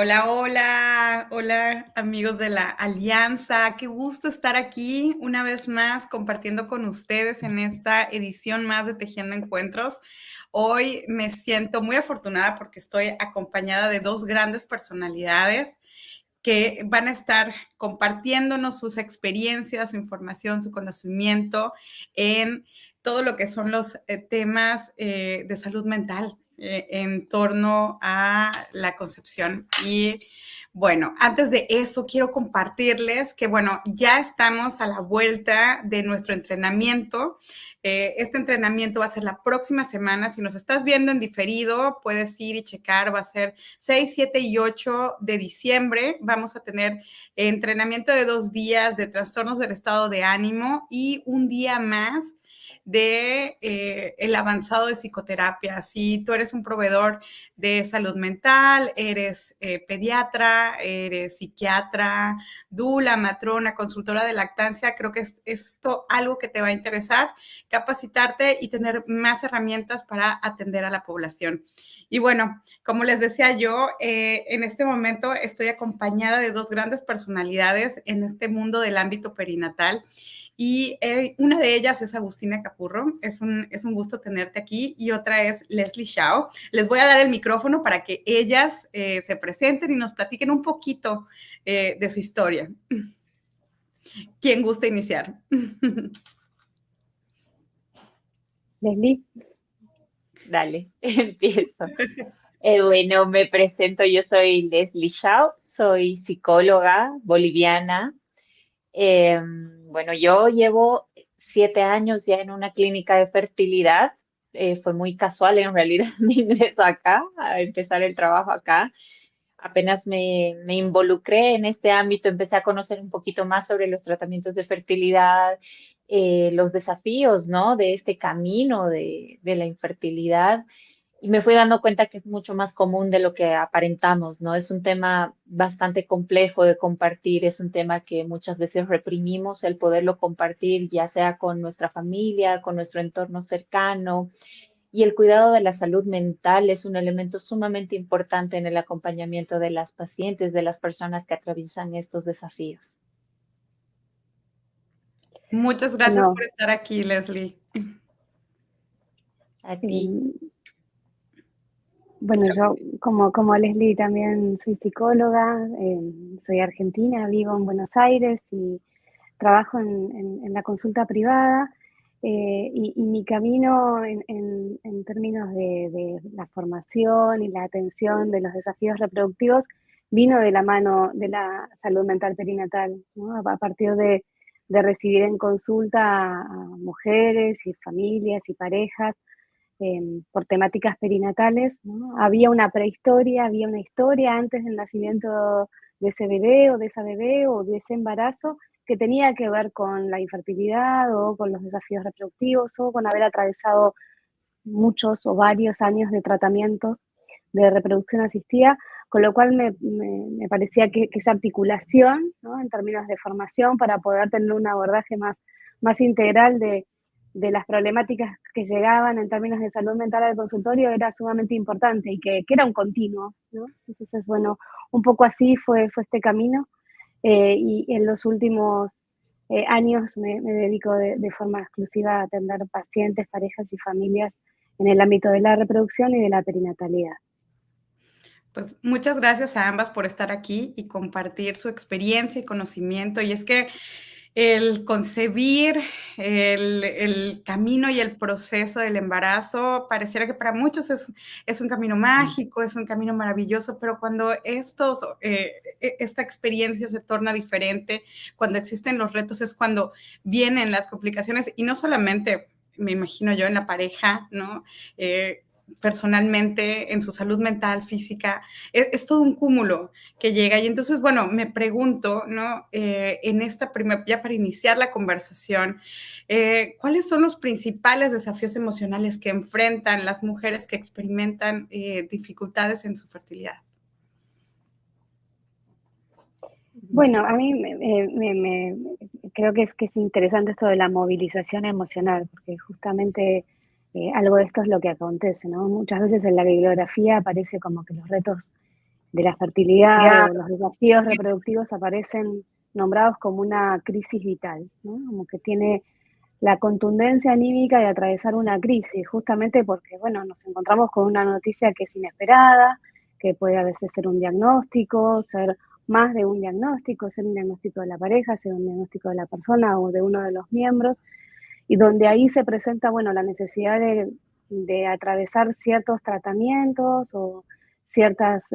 Hola, hola, hola amigos de la Alianza. Qué gusto estar aquí una vez más compartiendo con ustedes en esta edición más de Tejiendo Encuentros. Hoy me siento muy afortunada porque estoy acompañada de dos grandes personalidades que van a estar compartiéndonos sus experiencias, su información, su conocimiento en todo lo que son los temas de salud mental en torno a la concepción. Y bueno, antes de eso quiero compartirles que, bueno, ya estamos a la vuelta de nuestro entrenamiento. Este entrenamiento va a ser la próxima semana. Si nos estás viendo en diferido, puedes ir y checar. Va a ser 6, 7 y 8 de diciembre. Vamos a tener entrenamiento de 2 días de trastornos del estado de ánimo y un día más de el avanzado de psicoterapia. Si tú eres un proveedor de salud mental, eres pediatra, eres psiquiatra, dula, matrona, consultora de lactancia, creo que es esto algo que te va a interesar, capacitarte y tener más herramientas para atender a la población. Y bueno, como les decía yo, en este momento estoy acompañada de dos grandes personalidades en este mundo del ámbito perinatal. Y una de ellas es Agustina Capurro, es un gusto tenerte aquí, y otra es Leslie Shao. Les voy a dar el micrófono para que ellas se presenten y nos platiquen un poquito de su historia. ¿Quién gusta iniciar? Leslie, Dale, empiezo. Bueno, me presento, yo soy Leslie Shao, soy psicóloga boliviana. Bueno, yo llevo 7 años ya en una clínica de fertilidad. Fue muy casual en realidad mi ingreso acá, a empezar el trabajo acá. Apenas me involucré en este ámbito, empecé a conocer un poquito más sobre los tratamientos de fertilidad, los desafíos, ¿no? De este camino de la infertilidad. Y me fui dando cuenta que es mucho más común de lo que aparentamos, ¿no? Es un tema bastante complejo de compartir, es un tema que muchas veces reprimimos el poderlo compartir, ya sea con nuestra familia, con nuestro entorno cercano. Y el cuidado de la salud mental es un elemento sumamente importante en el acompañamiento de las pacientes, de las personas que atraviesan estos desafíos. Muchas gracias por bueno, estar aquí, Leslie. A ti. em, bueno, yo como Leslie también soy psicóloga, soy argentina, vivo en Buenos Aires y trabajo en la consulta privada. Y mi camino en términos de la formación y la atención de los desafíos reproductivos vino de la mano de la salud mental perinatal, ¿no? A partir de recibir en consulta a mujeres y familias y parejas por temáticas perinatales, ¿no? Había una prehistoria, había una historia antes del nacimiento de ese bebé o de esa bebé o de ese embarazo que tenía que ver con la infertilidad o con los desafíos reproductivos o con haber atravesado muchos o varios años de tratamientos de reproducción asistida, con lo cual me parecía que esa articulación, ¿no? En términos de formación para poder tener un abordaje más integral de las problemáticas que llegaban en términos de salud mental al consultorio era sumamente importante y que era un continuo, ¿no? Entonces, bueno, un poco así fue este camino y en los últimos años me dedico de forma exclusiva a atender pacientes, parejas y familias en el ámbito de la reproducción y de la perinatalidad. Pues muchas gracias a ambas por estar aquí y compartir su experiencia y conocimiento. Y es que el concebir, el camino y el proceso del embarazo pareciera que para muchos es un camino mágico, es un camino maravilloso, pero cuando esta experiencia se torna diferente, cuando existen los retos, es cuando vienen las complicaciones y no solamente, me imagino yo, en la pareja, ¿no? Personalmente, en su salud mental, física, es todo un cúmulo que llega. Y entonces, bueno, me pregunto, ¿no? En esta ya para iniciar la conversación, ¿cuáles son los principales desafíos emocionales que enfrentan las mujeres que experimentan dificultades en su fertilidad? Bueno, a mí creo que es interesante esto de la movilización emocional, porque justamente algo de esto es lo que acontece, ¿no? Muchas veces en la bibliografía aparece como que los retos de la fertilidad o los desafíos reproductivos aparecen nombrados como una crisis vital, ¿no? Como que tiene la contundencia anímica de atravesar una crisis, justamente porque, bueno, nos encontramos con una noticia que es inesperada, que puede a veces ser un diagnóstico, ser más de un diagnóstico, ser un diagnóstico de la pareja, ser un diagnóstico de la persona o de uno de los miembros, y donde ahí se presenta, bueno, la necesidad de atravesar ciertos tratamientos o ciertas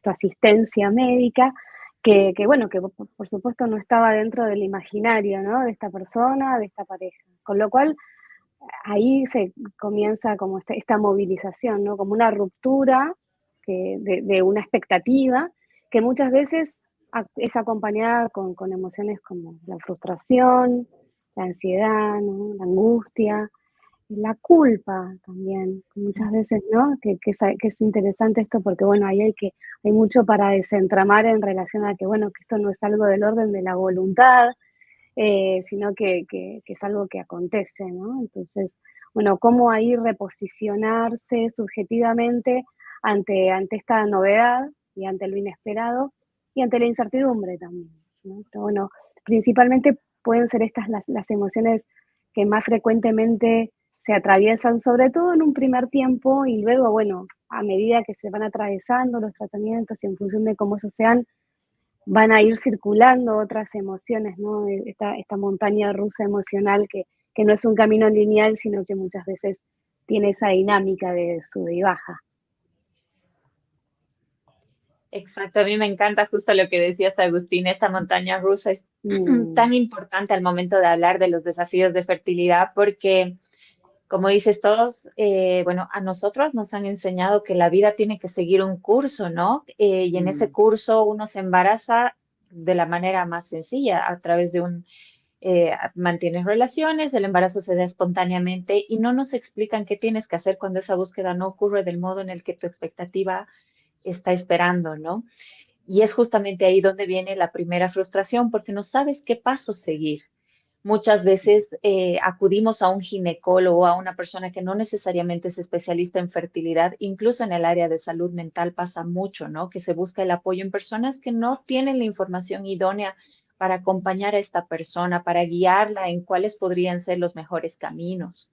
asistencia médica bueno, que por supuesto no estaba dentro del imaginario, ¿no? De esta persona, de esta pareja. Con lo cual, ahí se comienza como esta movilización, ¿no? Como una ruptura de una expectativa que muchas veces es acompañada con emociones como la frustración, la ansiedad, ¿no? La angustia, la culpa también, muchas veces, ¿no? Que es interesante esto porque, bueno, ahí hay mucho para desentramar en relación a que, bueno, que esto no es algo del orden de la voluntad, sino que es algo que acontece, ¿no? Entonces, bueno, cómo ahí reposicionarse subjetivamente ante esta novedad y ante lo inesperado y ante la incertidumbre también, ¿no? Pero bueno, principalmente pueden ser estas las emociones que más frecuentemente se atraviesan, sobre todo en un primer tiempo y luego, bueno, a medida que se van atravesando los tratamientos y en función de cómo esos sean, van a ir circulando otras emociones, ¿no? Esta montaña rusa emocional que no es un camino lineal, sino que muchas veces tiene esa dinámica de sube y baja. Exacto, a mí me encanta justo lo que decías, Agustín, esta montaña rusa es tan importante al momento de hablar de los desafíos de fertilidad porque, como dices todos, bueno, a nosotros nos han enseñado que la vida tiene que seguir un curso, ¿no? Y en ese curso uno se embaraza de la manera más sencilla, a través de mantienes relaciones, el embarazo se da espontáneamente y no nos explican qué tienes que hacer cuando esa búsqueda no ocurre del modo en el que tu expectativa está esperando, ¿no? Y es justamente ahí donde viene la primera frustración, porque no sabes qué paso seguir. Muchas veces acudimos a un ginecólogo, a una persona que no necesariamente es especialista en fertilidad, incluso en el área de salud mental pasa mucho, ¿no? Que se busca el apoyo en personas que no tienen la información idónea para acompañar a esta persona, para guiarla en cuáles podrían ser los mejores caminos.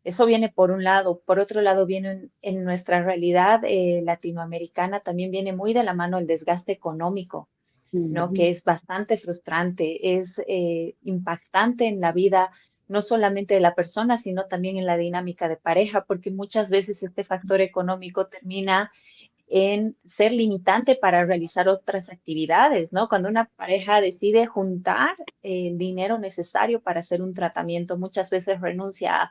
Eso viene por un lado. Por otro lado, viene en nuestra realidad latinoamericana, también viene muy de la mano el desgaste económico, ¿no? Que es bastante frustrante, es impactante en la vida, no solamente de la persona, sino también en la dinámica de pareja, porque muchas veces este factor económico termina en ser limitante para realizar otras actividades, ¿no? Cuando una pareja decide juntar el dinero necesario para hacer un tratamiento, muchas veces renuncia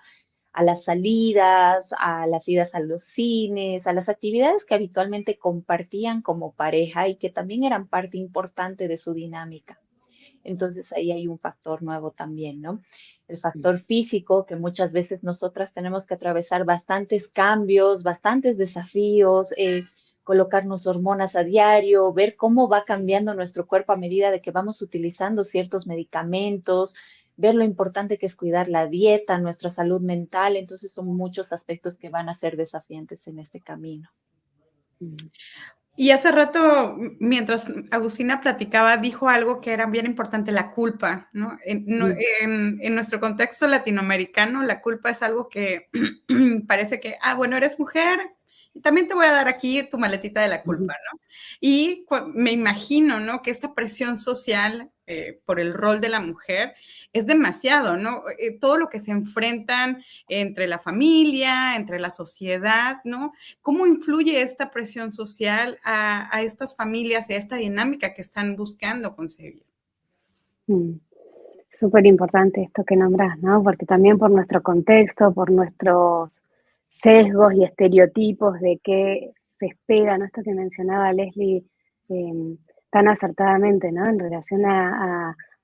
a las salidas, a las idas a los cines, a las actividades que habitualmente compartían como pareja y que también eran parte importante de su dinámica. Entonces ahí hay un factor nuevo también, ¿no? El factor físico, que muchas veces nosotras tenemos que atravesar bastantes cambios, bastantes desafíos, colocarnos hormonas a diario, ver cómo va cambiando nuestro cuerpo a medida de que vamos utilizando ciertos medicamentos, ver lo importante que es cuidar la dieta, nuestra salud mental. Entonces son muchos aspectos que van a ser desafiantes en este camino. Y hace rato, mientras Agustina platicaba, dijo algo que era bien importante, la culpa, ¿no? En nuestro contexto latinoamericano, la culpa es algo que parece que, bueno, eres mujer y también te voy a dar aquí tu maletita de la culpa, ¿no? Y me imagino, ¿no? Que esta presión social por el rol de la mujer es demasiado, ¿no? Todo lo que se enfrentan entre la familia, entre la sociedad, ¿no? ¿Cómo influye esta presión social a estas familias y a esta dinámica que están buscando concebir? Súper importante esto que nombrás, ¿no? Porque también por nuestro contexto, por nuestros sesgos y estereotipos de qué se espera, ¿no? Esto que mencionaba Leslie tan acertadamente, ¿no? En relación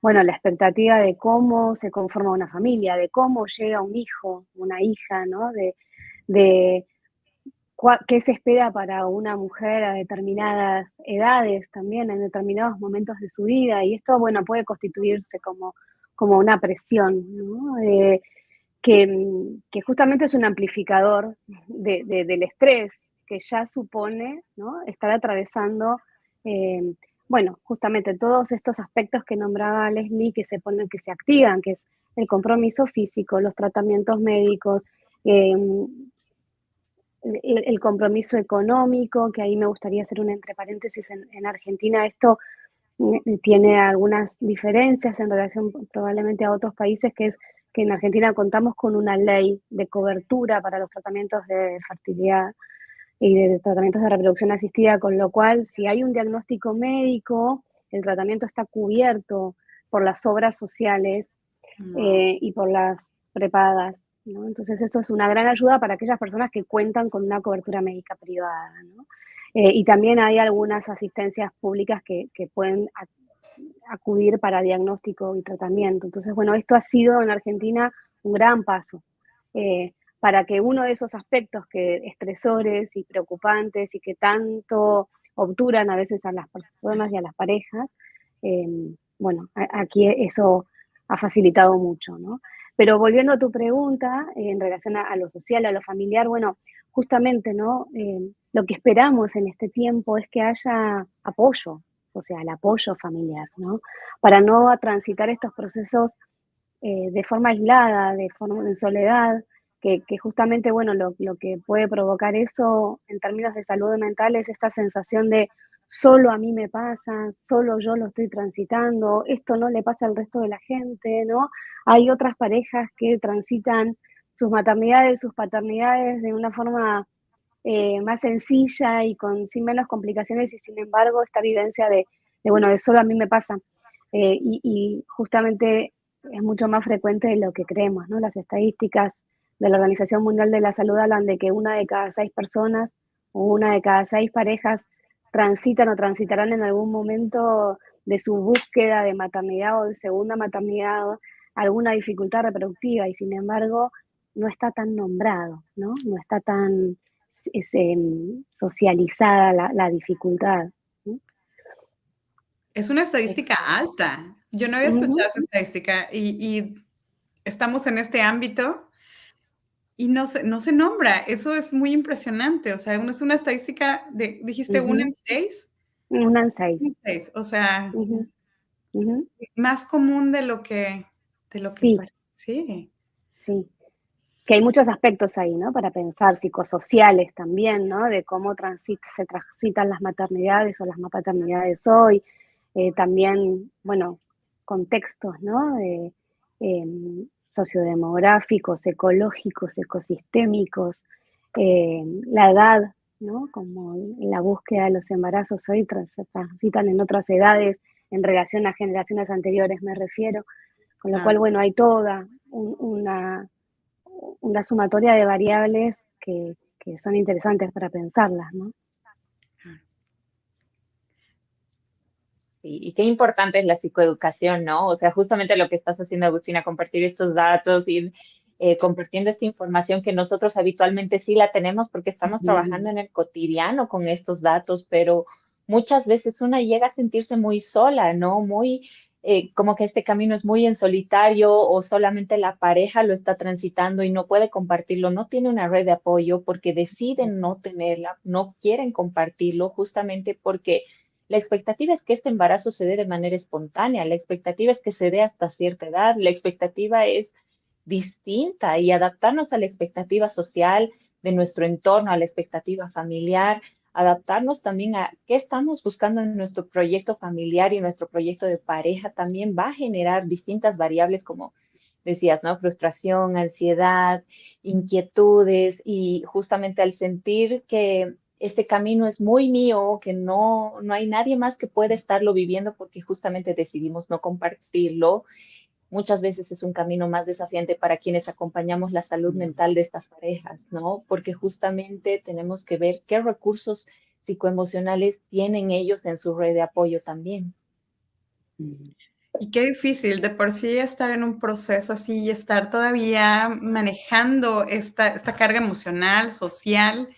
bueno, la expectativa de cómo se conforma una familia, de cómo llega un hijo, una hija, ¿no? De qué se espera para una mujer a determinadas edades también, en determinados momentos de su vida, y esto, bueno, puede constituirse como una presión, ¿no? Que justamente es un amplificador del estrés que ya supone, ¿no?, estar atravesando, bueno, justamente todos estos aspectos que nombraba Leslie que se ponen, que se activan, que es el compromiso físico, los tratamientos médicos, el compromiso económico, que ahí me gustaría hacer un entre paréntesis. En Argentina esto tiene algunas diferencias en relación probablemente a otros países, que es que en Argentina contamos con una ley de cobertura para los tratamientos de fertilidad y de tratamientos de reproducción asistida, con lo cual si hay un diagnóstico médico, el tratamiento está cubierto por las obras sociales y por las prepagas, ¿no? Entonces esto es una gran ayuda para aquellas personas que cuentan con una cobertura médica privada, ¿no? Y también hay algunas asistencias públicas que pueden acudir para diagnóstico y tratamiento. Entonces, bueno, esto ha sido en Argentina un gran paso para que uno de esos aspectos que estresores y preocupantes y que tanto obturan a veces a las personas y a las parejas, eh, bueno, aquí eso ha facilitado mucho, ¿no? Pero volviendo a tu pregunta, en relación a lo social, a lo familiar, bueno, justamente, ¿no? Lo que esperamos en este tiempo es que haya apoyo social, apoyo familiar, ¿no? Para no transitar estos procesos de forma aislada, de forma en soledad, que justamente, bueno, lo que puede provocar eso en términos de salud mental es esta sensación de solo a mí me pasa, solo yo lo estoy transitando, esto no le pasa al resto de la gente, ¿no? Hay otras parejas que transitan sus maternidades, sus paternidades de una forma más sencilla y sin menos complicaciones, y sin embargo esta vivencia bueno, de solo a mí me pasa. Y justamente es mucho más frecuente de lo que creemos, ¿no? Las estadísticas de la Organización Mundial de la Salud hablan de que una de cada 6 personas o una de cada 6 parejas transitan o transitarán en algún momento de su búsqueda de maternidad o de segunda maternidad alguna dificultad reproductiva, y sin embargo no está tan nombrado, ¿no? No está tan socializada la dificultad, ¿no? Es una estadística Exacto. alta. Yo no había Ujú. escuchado esa estadística y estamos en este ámbito y no se nombra. Eso es muy impresionante. O sea, es una estadística de, dijiste, una Ujú. en 6, Un ansai. una en 6. O sea, Ujú, ujú. más común de lo que Sí, parece. Sí. sí. Que hay muchos aspectos ahí, ¿no? Para pensar, psicosociales también, ¿no? De cómo se transitan las maternidades o las paternidades hoy. También, bueno, contextos, ¿no? Sociodemográficos, ecológicos, ecosistémicos, la edad, ¿no? Como la búsqueda de los embarazos hoy se transitan en otras edades en relación a generaciones anteriores, me refiero. Con lo cual, Claro. bueno, hay toda una sumatoria de variables que son interesantes para pensarlas, ¿no? Sí, y qué importante es la psicoeducación, ¿no? O sea, justamente lo que estás haciendo, Agustina, compartir estos datos y compartiendo esta información que nosotros habitualmente sí la tenemos porque estamos trabajando Ujú. en el cotidiano con estos datos, pero muchas veces una llega a sentirse muy sola, ¿no? Muy, como que este camino es muy en solitario o solamente la pareja lo está transitando y no puede compartirlo, no tiene una red de apoyo porque deciden no tenerla, no quieren compartirlo justamente porque la expectativa es que este embarazo se dé de manera espontánea, la expectativa es que se dé hasta cierta edad, la expectativa es distinta y adaptarnos a la expectativa social de nuestro entorno, a la expectativa familiar, adaptarnos también a qué estamos buscando en nuestro proyecto familiar y nuestro proyecto de pareja también va a generar distintas variables como decías, ¿no? Frustración, ansiedad, inquietudes y justamente al sentir que este camino es muy mío, que no hay nadie más que pueda estarlo viviendo porque justamente decidimos no compartirlo. Muchas veces es un camino más desafiante para quienes acompañamos la salud mental de estas parejas, ¿no? Porque justamente tenemos que ver qué recursos psicoemocionales tienen ellos en su red de apoyo también. Y qué difícil de por sí estar en un proceso así y estar todavía manejando esta carga emocional, social,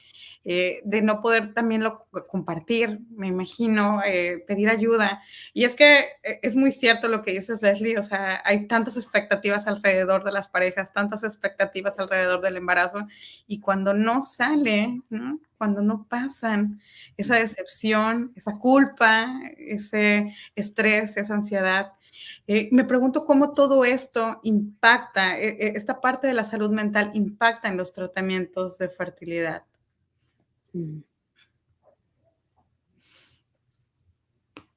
de no poder también compartir, me imagino, pedir ayuda. Y es que es muy cierto lo que dices, Leslie, o sea, hay tantas expectativas alrededor de las parejas, tantas expectativas alrededor del embarazo, y cuando no sale, ¿no? Cuando no pasan, esa decepción, esa culpa, ese estrés, esa ansiedad. Me pregunto cómo todo esto impacta, esta parte de la salud mental impacta en los tratamientos de fertilidad.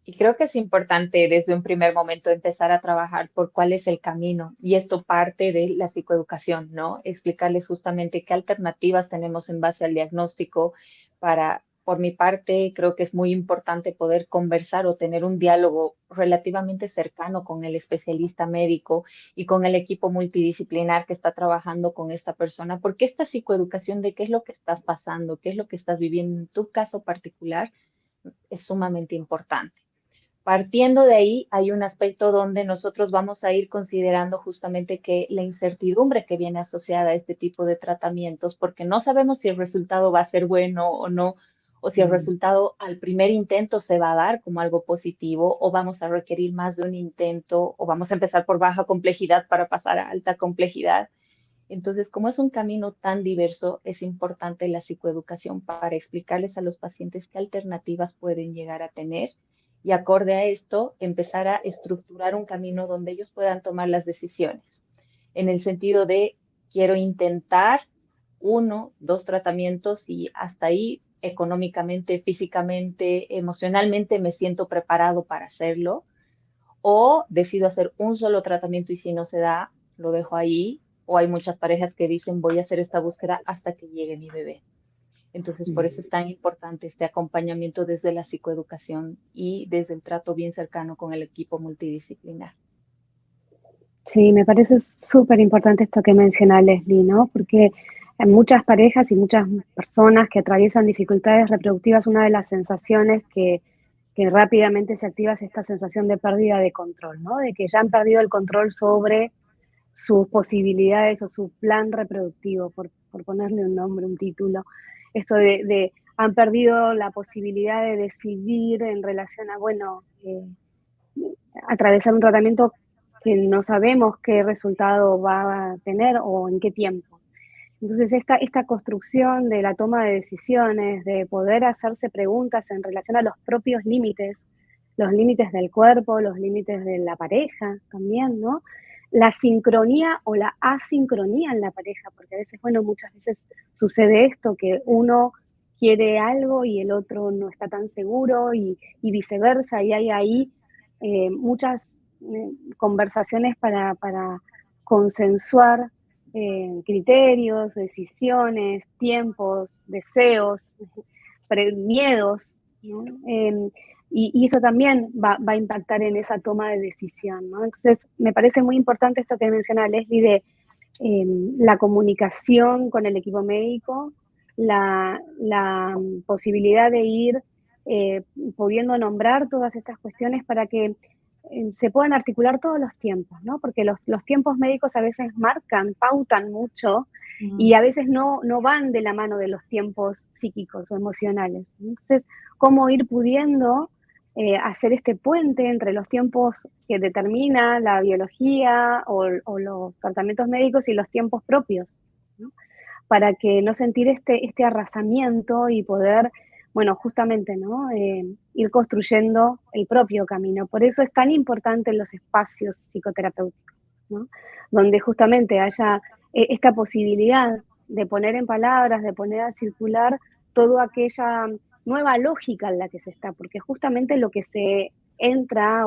Y creo que es importante desde un primer momento empezar a trabajar por cuál es el camino. Y esto parte de la psicoeducación, ¿no? Explicarles justamente qué alternativas tenemos en base al diagnóstico para, por mi parte, creo que es muy importante poder conversar o tener un diálogo relativamente cercano con el especialista médico y con el equipo multidisciplinar que está trabajando con esta persona, porque esta psicoeducación de qué es lo que estás pasando, qué es lo que estás viviendo en tu caso particular es sumamente importante. Partiendo de ahí, hay un aspecto donde nosotros vamos a ir considerando justamente que la incertidumbre que viene asociada a este tipo de tratamientos, porque no sabemos si el resultado va a ser bueno o no, o si el resultado al primer intento se va a dar como algo positivo, o vamos a requerir más de un intento, o vamos a empezar por baja complejidad para pasar a alta complejidad. Entonces, como es un camino tan diverso, es importante la psicoeducación para explicarles a los pacientes qué alternativas pueden llegar a tener y acorde a esto, empezar a estructurar un camino donde ellos puedan tomar las decisiones. En el sentido de, quiero intentar 1, 2 tratamientos y hasta ahí económicamente, físicamente, emocionalmente me siento preparado para hacerlo. O decido hacer un solo tratamiento y si no se da, lo dejo ahí. O hay muchas parejas que dicen, voy a hacer esta búsqueda hasta que llegue mi bebé. Entonces, por eso es tan importante este acompañamiento desde la psicoeducación y desde el trato bien cercano con el equipo multidisciplinar. Sí, me parece súper importante esto que menciona Leslie, ¿no? Porque en muchas parejas y muchas personas que atraviesan dificultades reproductivas, una de las sensaciones que rápidamente se activa es esta sensación de pérdida de control, ¿no? De que ya han perdido el control sobre sus posibilidades o su plan reproductivo, por ponerle un nombre, un título. Esto de han perdido la posibilidad de decidir en relación a, bueno, atravesar un tratamiento que no sabemos qué resultado va a tener o en qué tiempo. Entonces, esta construcción de la toma de decisiones, de poder hacerse preguntas en relación a los propios límites, los límites del cuerpo, los límites de la pareja también, ¿no? La sincronía o la asincronía en la pareja, porque a veces, bueno, muchas veces sucede esto, que uno quiere algo y el otro no está tan seguro y viceversa, y hay ahí muchas conversaciones para consensuar criterios, decisiones, tiempos, deseos, miedos, ¿no? Y eso también va a impactar en esa toma de decisión, ¿no? Entonces, me parece muy importante esto que menciona Leslie de la comunicación con el equipo médico, la posibilidad de ir pudiendo nombrar todas estas cuestiones para que se puedan articular todos los tiempos, ¿no? Porque los tiempos médicos a veces marcan, pautan mucho y a veces no van de la mano de los tiempos psíquicos o emocionales. Entonces, cómo ir pudiendo hacer este puente entre los tiempos que determina la biología o los tratamientos médicos y los tiempos propios, ¿no? Para que no sentir este arrasamiento y poder, bueno, justamente, ¿no? Ir construyendo el propio camino. Por eso es tan importante los espacios psicoterapéuticos, ¿no? Donde justamente haya esta posibilidad de poner en palabras, de poner a circular toda aquella nueva lógica en la que se está, porque justamente lo que se entra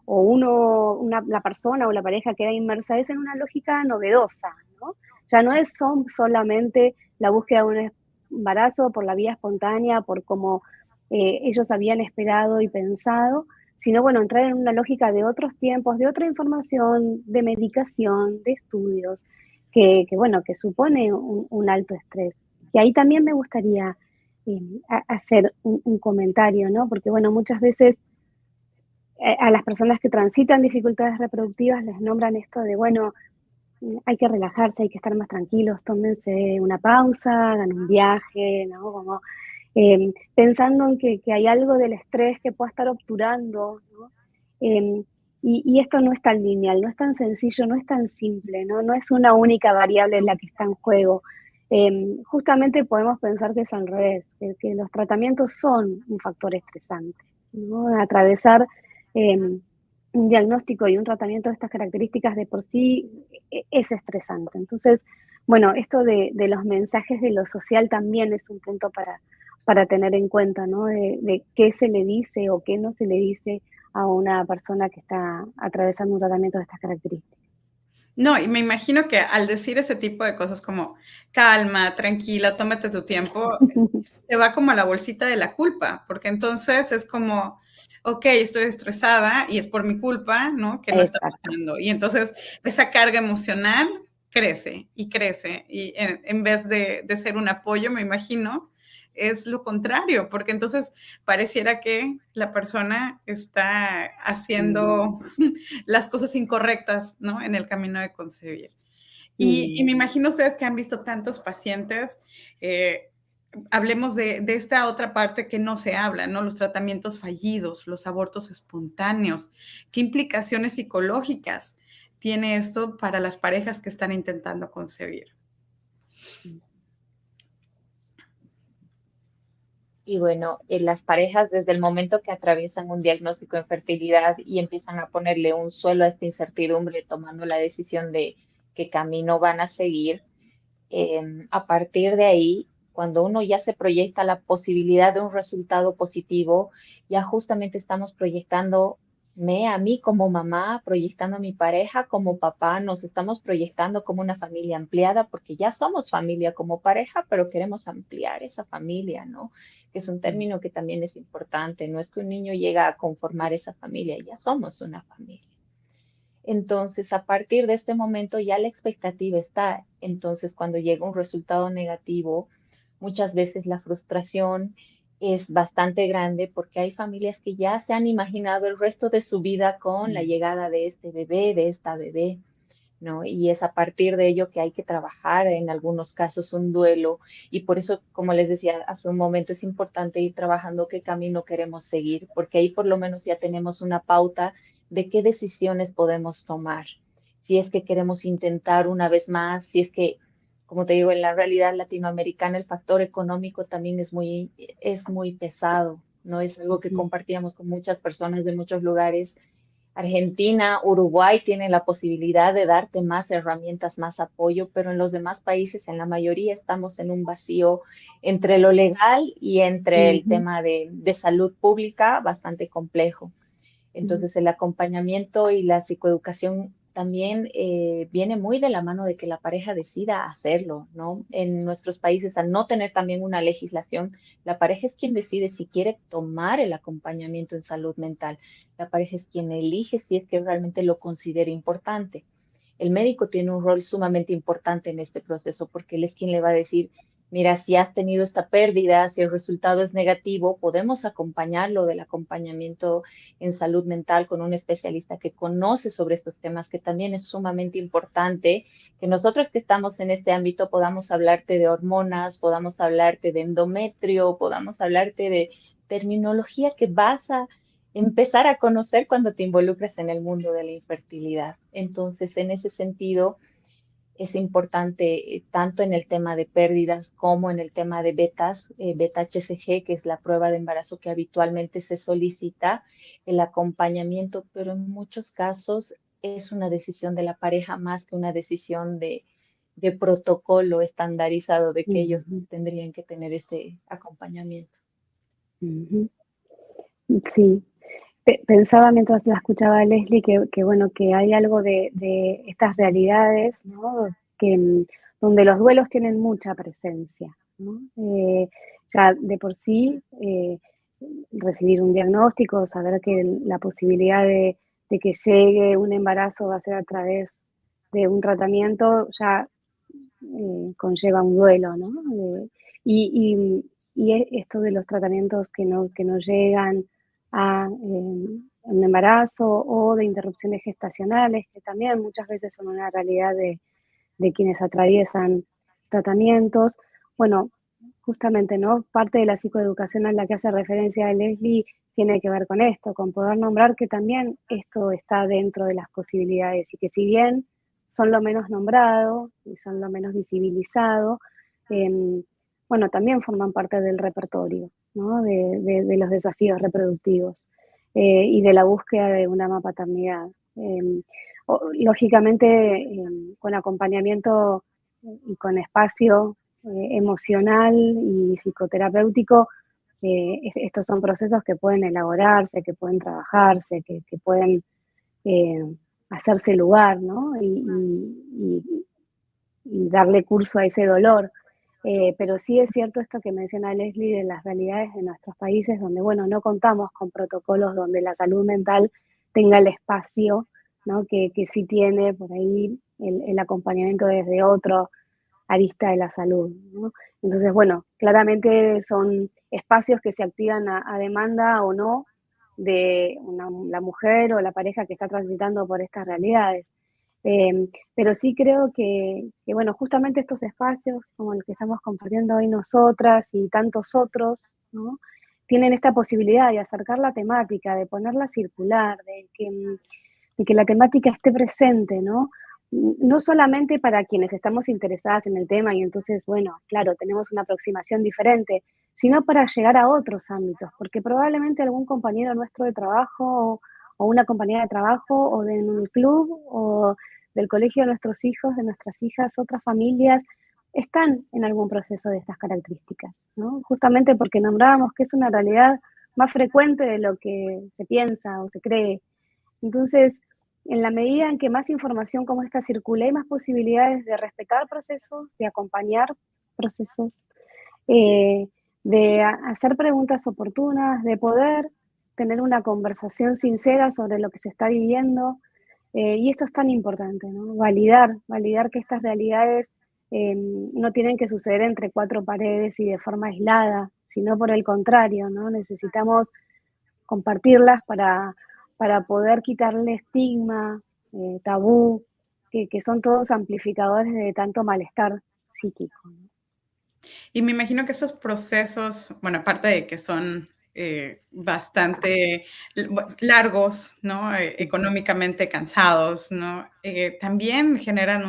la persona o la pareja queda inmersa es en una lógica novedosa, ¿no? Ya no son solamente la búsqueda de un embarazo por la vía espontánea, por como ellos habían esperado y pensado, sino bueno, entrar en una lógica de otros tiempos, de otra información, de medicación, de estudios, bueno, que supone un alto estrés. Y ahí también me gustaría hacer un comentario, ¿no? Porque bueno, muchas veces a las personas que transitan dificultades reproductivas les nombran esto de, bueno, hay que relajarse, hay que estar más tranquilos, tómense una pausa, hagan un viaje, ¿no? Como pensando en que hay algo del estrés que pueda estar obturando, ¿no? Y esto no es tan lineal, no es tan sencillo, no es tan simple, ¿no? No es una única variable en la que está en juego. Justamente podemos pensar que es al revés, que los tratamientos son un factor estresante, ¿no? Atravesar un diagnóstico y un tratamiento de estas características de por sí es estresante. Entonces, bueno, esto de los mensajes de lo social también es un punto para tener en cuenta, ¿no? De qué se le dice o qué no se le dice a una persona que está atravesando un tratamiento de estas características. No, y me imagino que al decir ese tipo de cosas como calma, tranquila, tómate tu tiempo, se va como a la bolsita de la culpa, porque entonces es como, ok, estoy estresada y es por mi culpa, ¿no? Que no está Exacto. pasando. Y entonces esa carga emocional crece, y en vez de ser un apoyo, me imagino, es lo contrario, porque entonces pareciera que la persona está haciendo las cosas incorrectas, ¿no? En el camino de concebir. Y me imagino ustedes que han visto tantos pacientes, hablemos de esta otra parte que no se habla, ¿no? Los tratamientos fallidos, los abortos espontáneos. ¿Qué implicaciones psicológicas tiene esto para las parejas que están intentando concebir? Y bueno, las parejas desde el momento que atraviesan un diagnóstico de fertilidad y empiezan a ponerle un suelo a esta incertidumbre, tomando la decisión de qué camino van a seguir, a partir de ahí, cuando uno ya se proyecta la posibilidad de un resultado positivo, ya justamente estamos proyectándome a mí como mamá, proyectando a mi pareja como papá, nos estamos proyectando como una familia ampliada, porque ya somos familia como pareja, pero queremos ampliar esa familia, ¿no? Que es un término que también es importante. No es que un niño llega a conformar esa familia, ya somos una familia. Entonces, a partir de este momento ya la expectativa está. Entonces, cuando llega un resultado negativo, muchas veces la frustración es bastante grande porque hay familias que ya se han imaginado el resto de su vida con la llegada de este bebé, de esta bebé, ¿no? Y es a partir de ello que hay que trabajar en algunos casos un duelo. Y por eso, como les decía hace un momento, es importante ir trabajando qué camino queremos seguir, porque ahí por lo menos ya tenemos una pauta de qué decisiones podemos tomar. Si es que queremos intentar una vez más, si es que, como te digo, en la realidad latinoamericana el factor económico también es muy pesado, ¿no? Es algo que compartíamos con muchas personas de muchos lugares. Argentina, Uruguay tienen la posibilidad de darte más herramientas, más apoyo, pero en los demás países, en la mayoría, estamos en un vacío entre lo legal y entre el Ujú, tema de salud pública bastante complejo. ujú, Entonces, el acompañamiento y la psicoeducación también viene muy de la mano de que la pareja decida hacerlo, ¿no? En nuestros países, al no tener también una legislación, la pareja es quien decide si quiere tomar el acompañamiento en salud mental. La pareja es quien elige si es que realmente lo considera importante. El médico tiene un rol sumamente importante en este proceso porque él es quien le va a decir, mira, si has tenido esta pérdida, si el resultado es negativo, podemos acompañarlo del acompañamiento en salud mental con un especialista que conoce sobre estos temas, que también es sumamente importante que nosotros que estamos en este ámbito podamos hablarte de hormonas, podamos hablarte de endometrio, podamos hablarte de terminología que vas a empezar a conocer cuando te involucres en el mundo de la infertilidad. Entonces, en ese sentido, es importante tanto en el tema de pérdidas como en el tema de betas, beta HCG, que es la prueba de embarazo que habitualmente se solicita, el acompañamiento, pero en muchos casos es una decisión de la pareja más que una decisión de protocolo estandarizado de que ellos ujú, tendrían que tener ese acompañamiento. ujú. Sí, pensaba mientras la escuchaba a Leslie que bueno, que hay algo de estas realidades, ¿no? Que, donde los duelos tienen mucha presencia, ¿no? Ya de por sí, recibir un diagnóstico, saber que la posibilidad de que llegue un embarazo va a ser a través de un tratamiento, ya conlleva un duelo, ¿no? Y esto de los tratamientos que no llegan a un embarazo o de interrupciones gestacionales, que también muchas veces son una realidad de quienes atraviesan tratamientos. Bueno, justamente, ¿no? Parte de la psicoeducación a la que hace referencia Leslie tiene que ver con esto, con poder nombrar que también esto está dentro de las posibilidades y que si bien son lo menos nombrado y son lo menos visibilizado, bueno, también forman parte del repertorio, ¿no? De los desafíos reproductivos y de la búsqueda de una paternidad. Lógicamente, con acompañamiento y con espacio emocional y psicoterapéutico, estos son procesos que pueden elaborarse, que pueden trabajarse, que pueden eh, hacerse lugar, ¿no? Y darle curso a ese dolor. Pero sí es cierto esto que menciona Leslie de las realidades de nuestros países, donde, bueno, no contamos con protocolos donde la salud mental tenga el espacio, ¿no? Que sí tiene por ahí el acompañamiento desde otro arista de la salud, ¿no? Entonces, bueno, claramente son espacios que se activan a demanda o no de la mujer o la pareja que está transitando por estas realidades. Pero sí creo bueno, justamente estos espacios como el que estamos compartiendo hoy nosotras y tantos otros, ¿no? Tienen esta posibilidad de acercar la temática, de ponerla a circular, de que la temática esté presente, ¿no? No solamente para quienes estamos interesadas en el tema y entonces, bueno, claro, tenemos una aproximación diferente, sino para llegar a otros ámbitos, porque probablemente algún compañero nuestro de trabajo o una compañera de trabajo o de un club o del colegio de nuestros hijos, de nuestras hijas, otras familias, están en algún proceso de estas características, ¿no? Justamente porque nombrábamos que es una realidad más frecuente de lo que se piensa o se cree. Entonces, en la medida en que más información como esta circule, hay más posibilidades de respetar procesos, de acompañar procesos, eh, de hacer preguntas oportunas, de poder tener una conversación sincera sobre lo que se está viviendo. Y esto es tan importante, ¿no? Validar que estas realidades no tienen que suceder entre cuatro paredes y de forma aislada, sino por el contrario, ¿no? Necesitamos compartirlas para poder quitarle estigma, tabú, que son todos amplificadores de tanto malestar psíquico, ¿no? Y me imagino que estos procesos, bueno, aparte de que son bastante largos, ¿no? Económicamente cansados, ¿no? También generan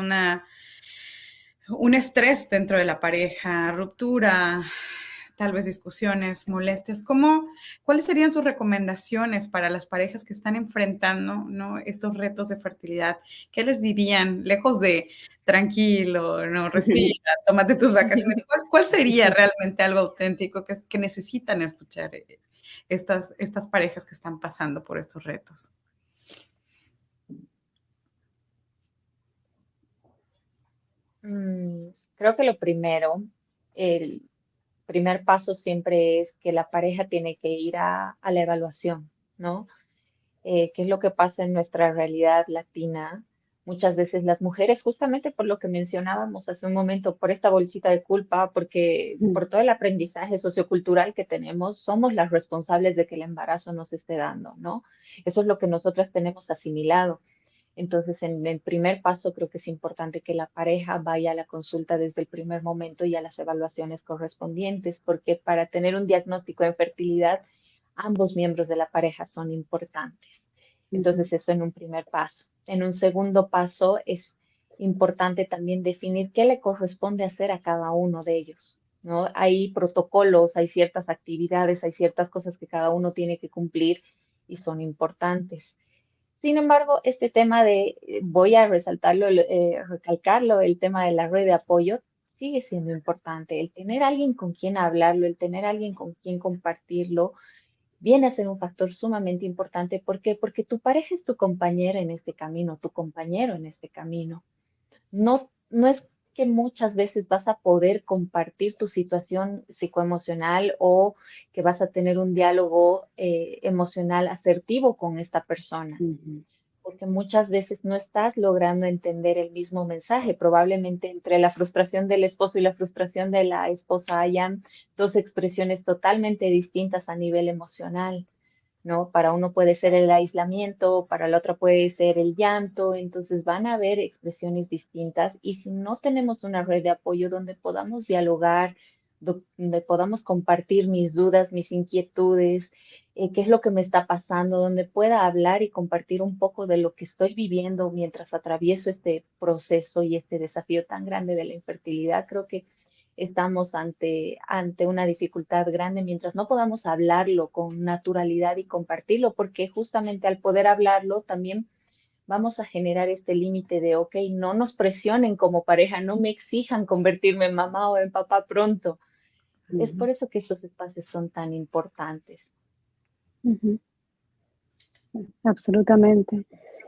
un estrés dentro de la pareja, ruptura, tal vez discusiones, molestias. ¿Cuáles serían sus recomendaciones para las parejas que están enfrentando, ¿no? estos retos de fertilidad? ¿Qué les dirían, lejos de tranquilo, no, respira, tómate tus vacaciones? ¿Cuál sería realmente algo auténtico que necesitan escuchar estas parejas que están pasando por estos retos? Creo que lo primero, el primer paso siempre es que la pareja tiene que ir a la evaluación, ¿no? ¿Qué es lo que pasa en nuestra realidad latina? Muchas veces las mujeres, justamente por lo que mencionábamos hace un momento, por esta bolsita de culpa, porque por todo el aprendizaje sociocultural que tenemos, somos las responsables de que el embarazo no se esté dando, ¿no? Eso es lo que nosotras tenemos asimilado. Entonces, en el primer paso, creo que es importante que la pareja vaya a la consulta desde el primer momento y a las evaluaciones correspondientes, porque para tener un diagnóstico de fertilidad, ambos miembros de la pareja son importantes. Entonces, eso en un primer paso. En un segundo paso, es importante también definir qué le corresponde hacer a cada uno de ellos, ¿no? Hay protocolos, hay ciertas actividades, hay ciertas cosas que cada uno tiene que cumplir y son importantes. Sin embargo, este tema voy a resaltarlo, recalcarlo, el tema de la red de apoyo sigue siendo importante. El tener alguien con quien hablarlo, el tener alguien con quien compartirlo, viene a ser un factor sumamente importante. ¿Por qué? Porque tu pareja es tu compañera en este camino, tu compañero en este camino. No es que muchas veces vas a poder compartir tu situación psicoemocional o que vas a tener un diálogo emocional asertivo con esta persona, porque muchas veces no estás logrando entender el mismo mensaje. Probablemente entre la frustración del esposo y la frustración de la esposa hayan dos expresiones totalmente distintas a nivel emocional. ¿no? Para uno puede ser el aislamiento, para la otra puede ser el llanto, entonces van a haber expresiones distintas y si no tenemos una red de apoyo donde podamos dialogar, donde podamos compartir mis dudas, mis inquietudes, qué es lo que me está pasando, donde pueda hablar y compartir un poco de lo que estoy viviendo mientras atravieso este proceso y este desafío tan grande de la infertilidad, creo que estamos ante una dificultad grande mientras no podamos hablarlo con naturalidad y compartirlo, porque justamente al poder hablarlo también vamos a generar este límite de, ok, no nos presionen como pareja, no me exijan convertirme en mamá o en papá pronto. Es Ujú, por eso que estos espacios son tan importantes. ujú, absolutamente.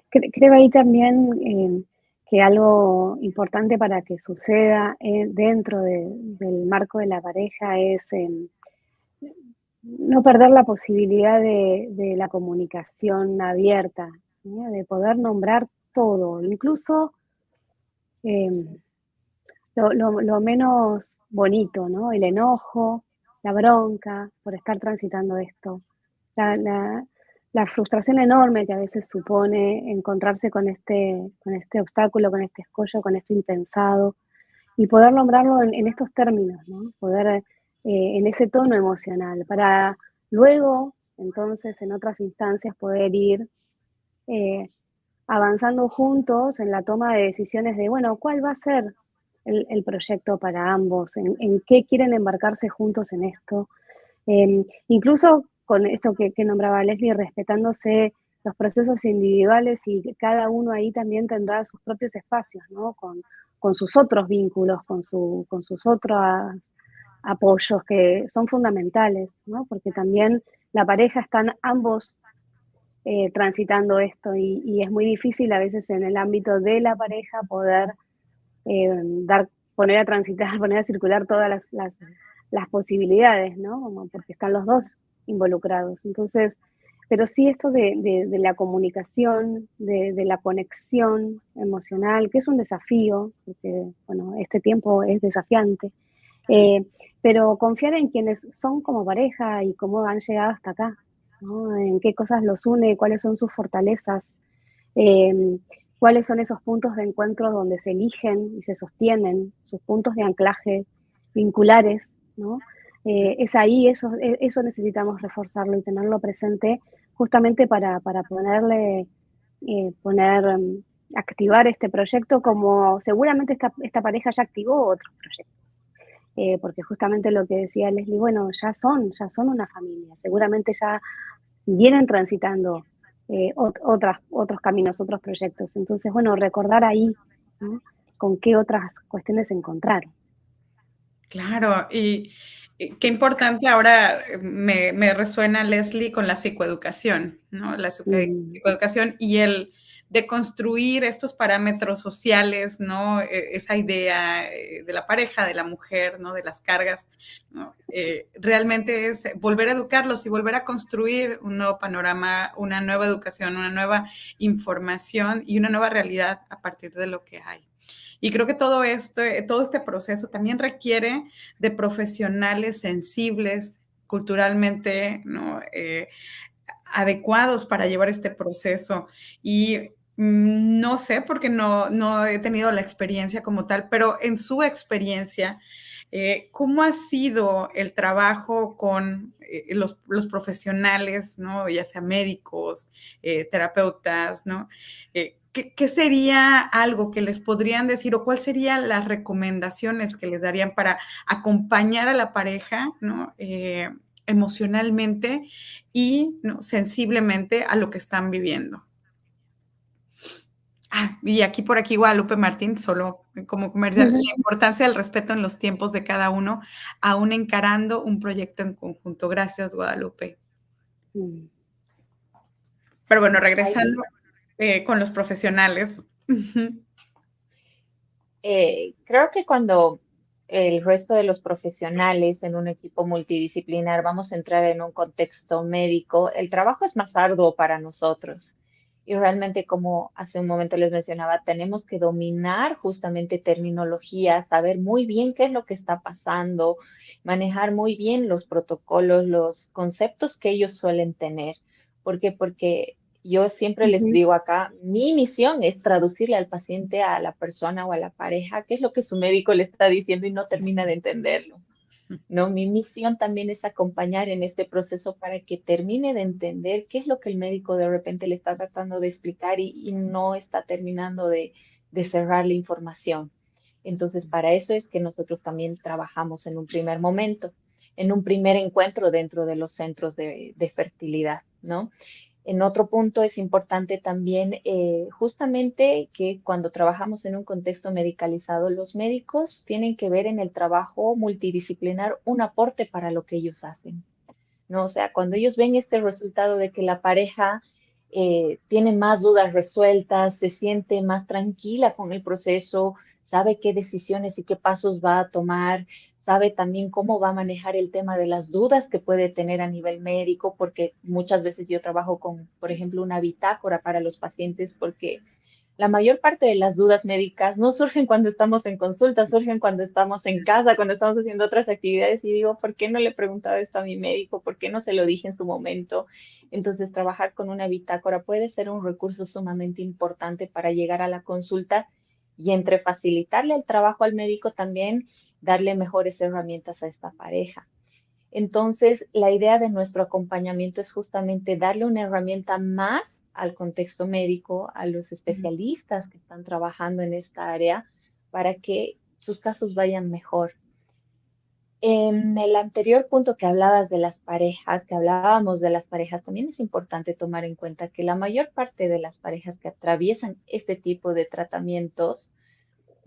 Creo ahí también que algo importante para que suceda dentro del marco de la pareja es no perder la posibilidad de la comunicación abierta, ¿no? De poder nombrar todo, incluso em, lo menos bonito, ¿no? El enojo, la bronca por estar transitando esto, la, la- la frustración enorme que a veces supone encontrarse con este obstáculo, con este escollo, con esto impensado, y poder nombrarlo en estos términos, ¿no? Poder en ese tono emocional, para luego, entonces, en otras instancias, poder ir eh, avanzando juntos en la toma de decisiones de, bueno, ¿cuál va a ser el proyecto para ambos? En qué quieren embarcarse juntos en esto? Incluso con esto que nombraba Leslie, respetándose los procesos individuales y que cada uno ahí también tendrá sus propios espacios, ¿no? Con sus otros vínculos, con sus otros apoyos que son fundamentales, ¿no? Porque también la pareja están ambos transitando esto y es muy difícil a veces en el ámbito de la pareja poder poner a transitar, poner a circular todas las posibilidades, ¿no? Como porque están los dos involucrados. Entonces, pero sí esto de la comunicación, de la conexión emocional, que es un desafío, porque, bueno, este tiempo es desafiante, eh, pero confiar en quienes son como pareja y cómo han llegado hasta acá, ¿no? En qué cosas los une, cuáles son sus fortalezas, eh, cuáles son esos puntos de encuentro donde se eligen y se sostienen, sus puntos de anclaje vinculares, ¿no? Es ahí, eso necesitamos reforzarlo y tenerlo presente justamente para ponerle, activar este proyecto como seguramente esta pareja ya activó otros proyectos. Porque justamente lo que decía Leslie, bueno, ya son una familia, seguramente ya vienen transitando otros caminos, otros proyectos. Entonces, bueno, recordar ahí, ¿no? Con qué otras cuestiones se encontraron. Claro, y qué importante ahora me resuena, Leslie, con la psicoeducación, ¿no? La Mm, psicoeducación y el de construir estos parámetros sociales, ¿no? Esa idea de la pareja, de la mujer, ¿no? De las cargas, ¿no? Realmente es volver a educarlos y volver a construir un nuevo panorama, una nueva educación, una nueva información y una nueva realidad a partir de lo que hay. Y creo que todo este proceso también requiere de profesionales sensibles, culturalmente, ¿no? Adecuados para llevar este proceso. Y no sé, porque no he tenido la experiencia como tal, pero en su experiencia, ¿cómo ha sido el trabajo con los profesionales, ¿no? Ya sea médicos, terapeutas, ¿no? ¿Qué sería algo que les podrían decir o cuáles serían las recomendaciones que les darían para acompañar a la pareja, ¿no? Emocionalmente y, ¿no? Sensiblemente a lo que están viviendo? Y aquí por aquí Guadalupe Martín, solo como comercial, la importancia del respeto en los tiempos de cada uno, aún encarando un proyecto en conjunto. Gracias, Guadalupe. mm. Pero bueno, Ay, regresando con los profesionales. Ujú. creo que cuando el resto de los profesionales en un equipo multidisciplinar vamos a entrar en un contexto médico, el trabajo es más arduo para nosotros. Y realmente, como hace un momento les mencionaba, tenemos que dominar justamente terminología, saber muy bien qué es lo que está pasando, manejar muy bien los protocolos, los conceptos que ellos suelen tener, ¿Por qué? Porque yo siempre les Ujú. digo acá, mi misión es traducirle al paciente, a la persona o a la pareja, qué es lo que su médico le está diciendo y no termina de entenderlo. ¿No? Mi misión también es acompañar en este proceso para que termine de entender qué es lo que el médico de repente le está tratando de explicar y no está terminando de cerrar la información. Entonces, para eso es que nosotros también trabajamos en un primer momento, en un primer encuentro dentro de los centros de fertilidad, ¿no? En otro punto es importante también justamente que cuando trabajamos en un contexto medicalizado, los médicos tienen que ver en el trabajo multidisciplinar un aporte para lo que ellos hacen, ¿no? O sea, cuando ellos ven este resultado de que la pareja tiene más dudas resueltas, se siente más tranquila con el proceso, sabe qué decisiones y qué pasos va a tomar, sabe también cómo va a manejar el tema de las dudas que puede tener a nivel médico, porque muchas veces yo trabajo con, por ejemplo, una bitácora para los pacientes, porque la mayor parte de las dudas médicas no surgen cuando estamos en consulta, surgen cuando estamos en casa, cuando estamos haciendo otras actividades y digo, ¿por qué no le he preguntado esto a mi médico? ¿Por qué no se lo dije en su momento? Entonces, trabajar con una bitácora puede ser un recurso sumamente importante para llegar a la consulta y entre facilitarle el trabajo al médico también darle mejores herramientas a esta pareja. Entonces, la idea de nuestro acompañamiento es justamente darle una herramienta más al contexto médico, a los especialistas que están trabajando en esta área, para que sus casos vayan mejor. En el anterior punto que hablabas de las parejas, que hablábamos de las parejas, también es importante tomar en cuenta que la mayor parte de las parejas que atraviesan este tipo de tratamientos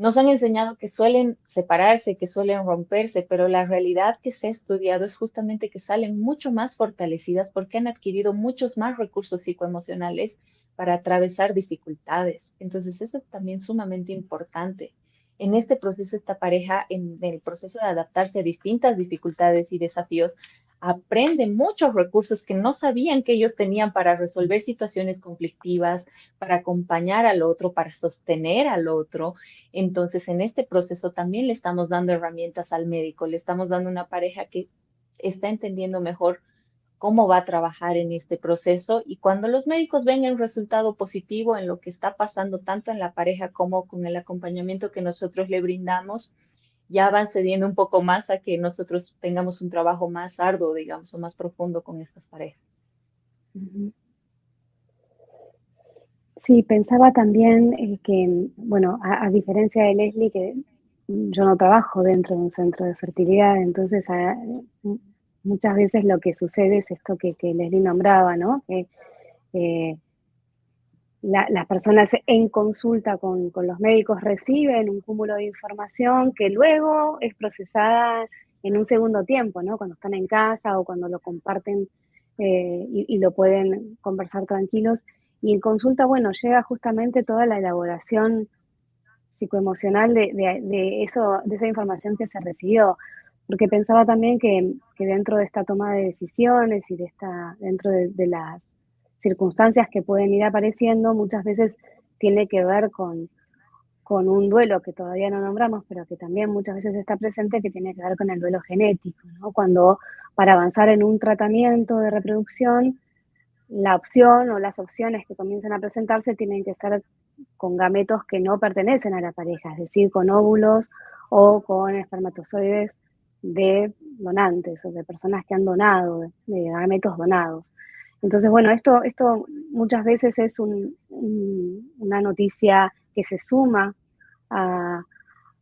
nos han enseñado que suelen separarse, que suelen romperse, pero la realidad que se ha estudiado es justamente que salen mucho más fortalecidas porque han adquirido muchos más recursos psicoemocionales para atravesar dificultades. Entonces, eso es también sumamente importante. En este proceso, esta pareja, en el proceso de adaptarse a distintas dificultades y desafíos, aprende muchos recursos que no sabían que ellos tenían para resolver situaciones conflictivas, para acompañar al otro, para sostener al otro. Entonces, en este proceso también le estamos dando herramientas al médico, le estamos dando una pareja que está entendiendo mejor cómo va a trabajar en este proceso y cuando los médicos ven el resultado positivo en lo que está pasando tanto en la pareja como con el acompañamiento que nosotros le brindamos, ya van cediendo un poco más a que nosotros tengamos un trabajo más arduo, digamos, o más profundo con estas parejas. Ujú. Sí, pensaba también que, bueno, a diferencia de Leslie, que yo no trabajo dentro de un centro de fertilidad, entonces muchas veces lo que sucede es esto que Leslie nombraba, ¿no? Que eh, las personas en consulta con los médicos reciben un cúmulo de información que luego es procesada en un segundo tiempo, ¿no? Cuando están en casa o cuando lo comparten y lo pueden conversar tranquilos. Y en consulta, bueno, llega justamente toda la elaboración psicoemocional de eso, de esa información que se recibió. Porque pensaba también que dentro de esta toma de decisiones y dentro de las circunstancias que pueden ir apareciendo, muchas veces tiene que ver con un duelo que todavía no nombramos, pero que también muchas veces está presente, que tiene que ver con el duelo genético, ¿no? Cuando para avanzar en un tratamiento de reproducción, la opción o las opciones que comienzan a presentarse tienen que ser con gametos que no pertenecen a la pareja, es decir, con óvulos o con espermatozoides de donantes o de personas que han donado, de gametos donados. Entonces, bueno, esto muchas veces es una noticia que se suma a,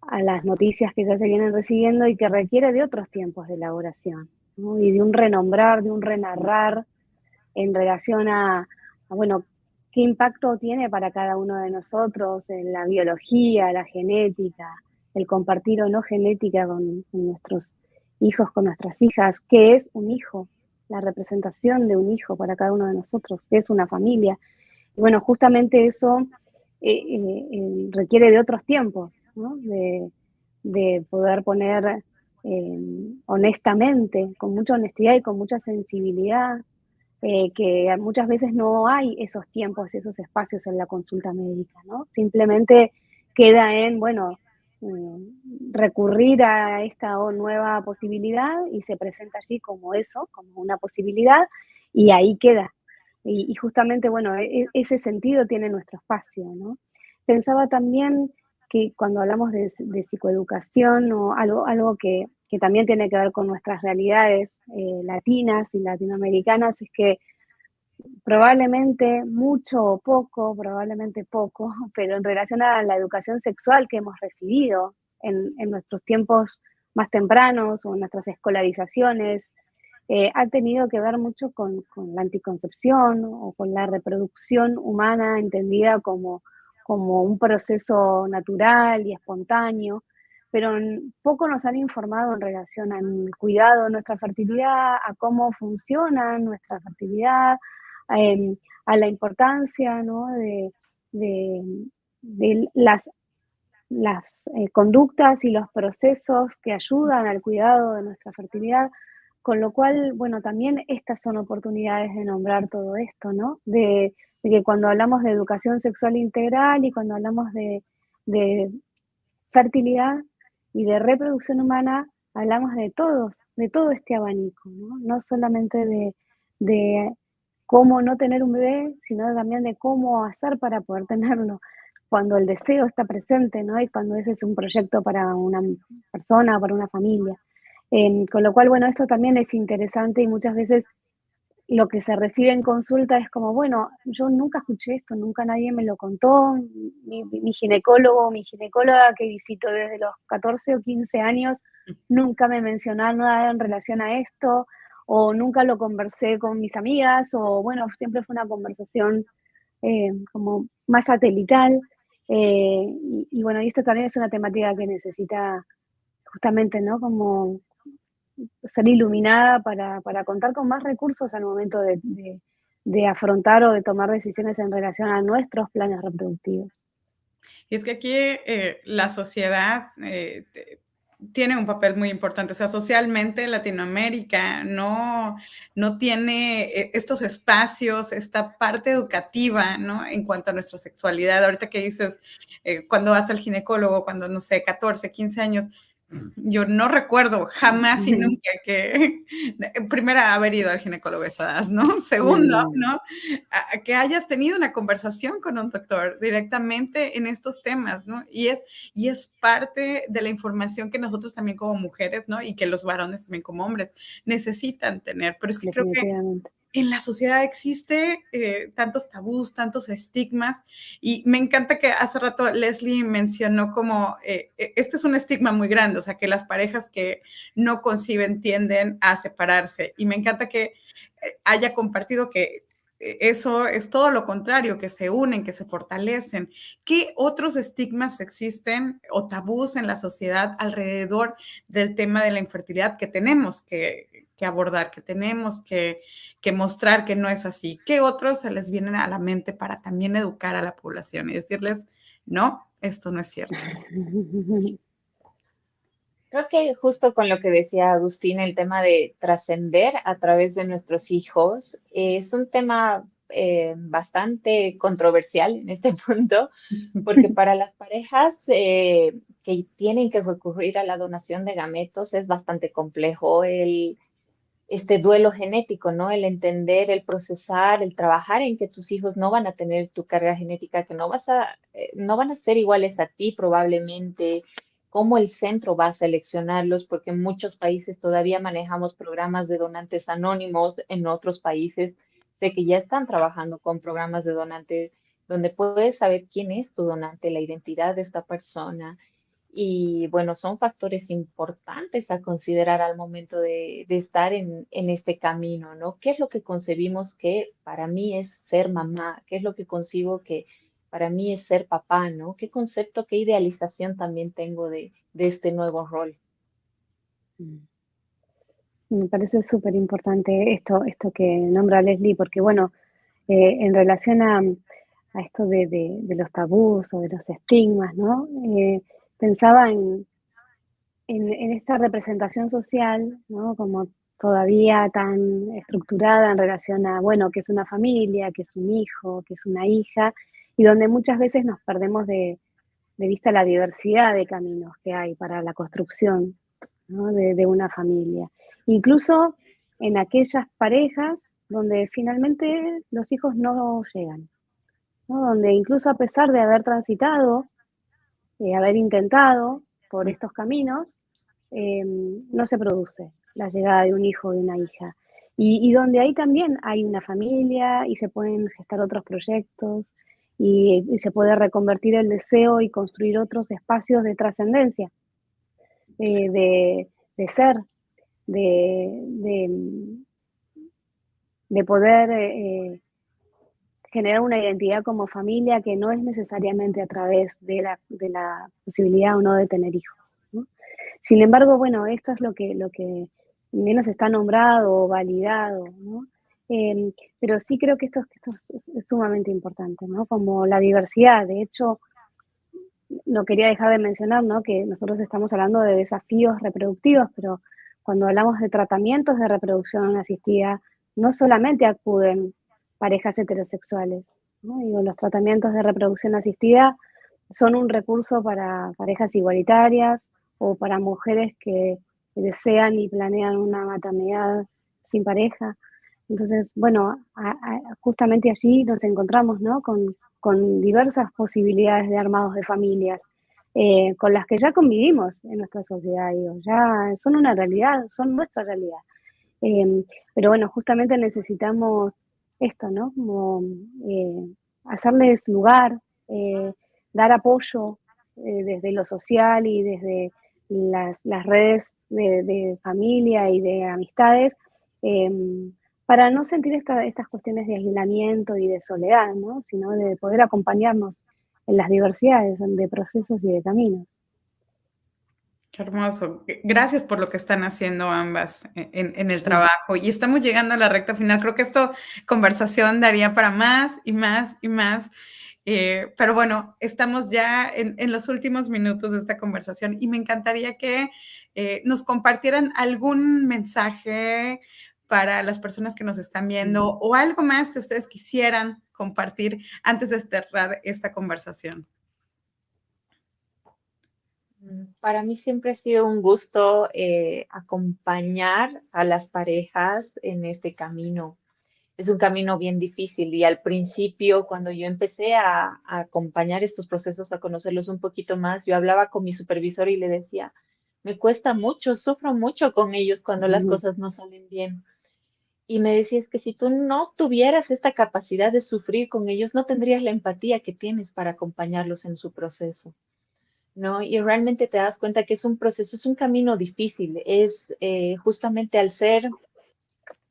a, las noticias que ya se vienen recibiendo y que requiere de otros tiempos de elaboración, ¿no? Y de un renombrar, de un renarrar en relación bueno, qué impacto tiene para cada uno de nosotros en la biología, la genética, el compartir o no genética con nuestros hijos, con nuestras hijas, qué es un hijo, la representación de un hijo para cada uno de nosotros, qué es una familia. Y bueno, justamente eso requiere de otros tiempos, ¿no? De poder poner honestamente, con mucha honestidad y con mucha sensibilidad, que muchas veces no hay esos tiempos, esos espacios en la consulta médica, ¿no? Simplemente queda en, bueno, recurrir a esta nueva posibilidad y se presenta allí como eso, como una posibilidad, y ahí queda. y justamente, bueno, ese sentido tiene nuestro espacio, ¿no? Pensaba también que cuando hablamos de psicoeducación o algo que también tiene que ver con nuestras realidades latinas y latinoamericanas, es que probablemente mucho o poco, probablemente poco, pero en relación a la educación sexual que hemos recibido en nuestros tiempos más tempranos o en nuestras escolarizaciones, ha tenido que ver mucho con la anticoncepción o con la reproducción humana entendida como un proceso natural y espontáneo, pero poco nos han informado en relación al cuidado de nuestra fertilidad, a cómo funciona nuestra fertilidad, a la importancia, ¿no? de, de las conductas y los procesos que ayudan al cuidado de nuestra fertilidad, con lo cual, bueno, también estas son oportunidades de nombrar todo esto, ¿no? De que cuando hablamos de educación sexual integral y cuando hablamos de fertilidad y de reproducción humana, hablamos de todo este abanico, ¿no? No solamente de cómo no tener un bebé, sino también de cómo hacer para poder tenerlo cuando el deseo está presente, ¿no? Y cuando ese es un proyecto para una persona, para una familia. Con lo cual, bueno, esto también es interesante y muchas veces lo que se recibe en consulta es como, bueno, yo nunca escuché esto, nunca nadie me lo contó, mi ginecólogo o mi ginecóloga que visito desde los 14 o 15 años, nunca me mencionaron nada en relación a esto, o nunca lo conversé con mis amigas, o bueno, siempre fue una conversación como más satelital. Y bueno, y esto también es una temática que necesita justamente, ¿no? Como ser iluminada para contar con más recursos al momento de afrontar o de tomar decisiones en relación a nuestros planes reproductivos. Y es que aquí la sociedad tiene un papel muy importante. O sea, socialmente Latinoamérica no tiene estos espacios, esta parte educativa, ¿no? En cuanto a nuestra sexualidad. Ahorita que dices, cuando vas al ginecólogo, cuando, no sé, 14, 15 años, yo no recuerdo jamás y nunca que, primera, haber ido al ginecólogo a esa edad, ¿no? Segundo, ¿no? A que hayas tenido una conversación con un doctor directamente en estos temas, ¿no? Y es parte de la información que nosotros también como mujeres, ¿no? Y que los varones también como hombres necesitan tener. Pero es que creo que en la sociedad existe tantos tabús, tantos estigmas, y me encanta que hace rato Leslie mencionó como, este es un estigma muy grande, o sea, que las parejas que no conciben tienden a separarse, y me encanta que haya compartido que eso es todo lo contrario, que se unen, que se fortalecen. ¿Qué otros estigmas existen o tabús en la sociedad alrededor del tema de la infertilidad que tenemos que abordar, que tenemos que mostrar que no es así? ¿Qué otros se les vienen a la mente para también educar a la población y decirles, no, esto no es cierto? Creo que justo con lo que decía Agustín, el tema de trascender a través de nuestros hijos es un tema bastante controversial en este punto, porque para las parejas que tienen que recurrir a la donación de gametos es bastante complejo este duelo genético, ¿no? El entender, el procesar, el trabajar en que tus hijos no van a tener tu carga genética, que no van a ser iguales a ti probablemente, cómo el centro va a seleccionarlos, porque en muchos países todavía manejamos programas de donantes anónimos, en otros países sé que ya están trabajando con programas de donantes donde puedes saber quién es tu donante, la identidad de esta persona. Y bueno, son factores importantes a considerar al momento de estar en este camino, ¿no? ¿Qué es lo que concebimos que para mí es ser mamá? ¿Qué es lo que concibo que para mí es ser papá, ¿no? ¿Qué concepto, qué idealización también tengo de este nuevo rol? Me parece súper importante esto que nombra Leslie, porque bueno, en relación a esto de los tabús o de los estigmas, ¿no? Pensaba en esta representación social, ¿no? Como todavía tan estructurada en relación a, bueno, que es una familia, que es un hijo, que es una hija, y donde muchas veces nos perdemos de vista la diversidad de caminos que hay para la construcción, ¿no? de una familia. Incluso en aquellas parejas donde finalmente los hijos no llegan, ¿no? Donde incluso a pesar de haber transitado, haber intentado por estos caminos, no se produce la llegada de un hijo o de una hija. Y donde ahí también hay una familia y se pueden gestar otros proyectos y se puede reconvertir el deseo y construir otros espacios de trascendencia, de ser, de, de, de poder generar una identidad como familia que no es necesariamente a través de la posibilidad o no de tener hijos, ¿no? Sin embargo, bueno, esto es lo que menos está nombrado o validado, ¿no? Pero sí creo que esto es sumamente importante, ¿no? Como la diversidad. De hecho, no quería dejar de mencionar, ¿no?, que nosotros estamos hablando de desafíos reproductivos, pero cuando hablamos de tratamientos de reproducción asistida, no solamente acuden parejas heterosexuales, ¿no? Digo, los tratamientos de reproducción asistida son un recurso para parejas igualitarias o para mujeres que desean y planean una maternidad sin pareja. Entonces, bueno, justamente allí nos encontramos, ¿no?, con diversas posibilidades de armados de familias, con las que ya convivimos en nuestra sociedad, digo, ya son una realidad, son nuestra realidad. Pero bueno, justamente necesitamos esto, ¿no? Como hacerles lugar, dar apoyo desde lo social y desde las redes de familia y de amistades, eh, para no sentir estas cuestiones de aislamiento y de soledad, ¿no? Sino de poder acompañarnos en las diversidades de procesos y de caminos. Qué hermoso. Gracias por lo que están haciendo ambas en el trabajo. Y estamos llegando a la recta final. Creo que esta conversación daría para más y más y más. Pero bueno, estamos ya en los últimos minutos de esta conversación y me encantaría que nos compartieran algún mensaje para las personas que nos están viendo o algo más que ustedes quisieran compartir antes de cerrar esta conversación. Para mí siempre ha sido un gusto acompañar a las parejas en este camino. Es un camino bien difícil y al principio, cuando yo empecé a acompañar estos procesos, a conocerlos un poquito más, yo hablaba con mi supervisor y le decía, me cuesta mucho, sufro mucho con ellos cuando las cosas no salen bien. Y me decía, es que si tú no tuvieras esta capacidad de sufrir con ellos, no tendrías la empatía que tienes para acompañarlos en su proceso, ¿no? Y realmente te das cuenta que es un proceso, es un camino difícil, es justamente al ser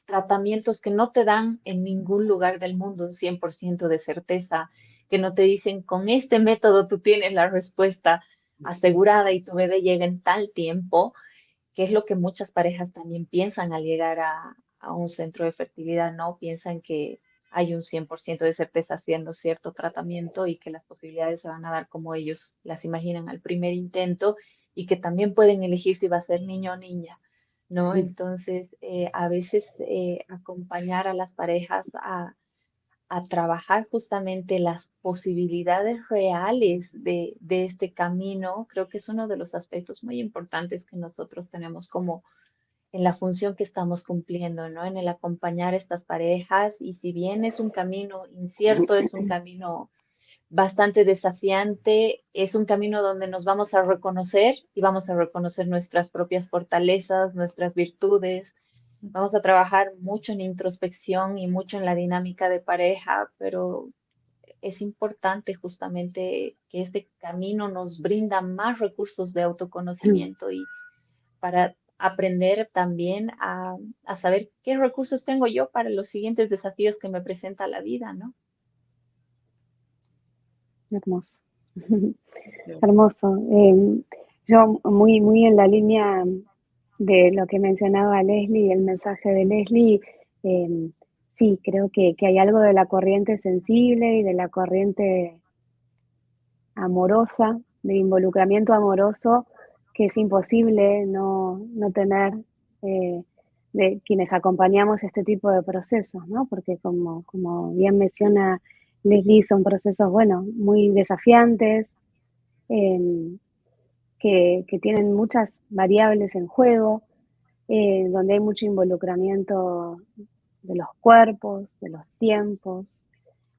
tratamientos que no te dan en ningún lugar del mundo un 100% de certeza, que no te dicen con este método tú tienes la respuesta asegurada y tu bebé llega en tal tiempo, que es lo que muchas parejas también piensan al llegar a un centro de fertilidad, ¿no? Piensan que hay un 100% de certeza haciendo cierto tratamiento y que las posibilidades se van a dar como ellos las imaginan al primer intento y que también pueden elegir si va a ser niño o niña, ¿no? Entonces, a veces acompañar a las parejas a trabajar justamente las posibilidades reales de este camino, creo que es uno de los aspectos muy importantes que nosotros tenemos como en la función que estamos cumpliendo, ¿no? En el acompañar a estas parejas y si bien es un camino incierto, es un camino bastante desafiante, es un camino donde nos vamos a reconocer y vamos a reconocer nuestras propias fortalezas, nuestras virtudes. Vamos a trabajar mucho en introspección y mucho en la dinámica de pareja, pero es importante justamente que este camino nos brinda más recursos de autoconocimiento y para aprender también a saber qué recursos tengo yo para los siguientes desafíos que me presenta la vida, ¿no? Hermoso. Hermoso. Yo muy en la línea de lo que mencionaba Leslie, el mensaje de Leslie, sí, creo que hay algo de la corriente sensible y de la corriente amorosa, de involucramiento amoroso, que es imposible no tener de quienes acompañamos este tipo de procesos, ¿no? Porque como bien menciona Leslie, son procesos, bueno, muy desafiantes, eh, que tienen muchas variables en juego, donde hay mucho involucramiento los cuerpos, de los tiempos,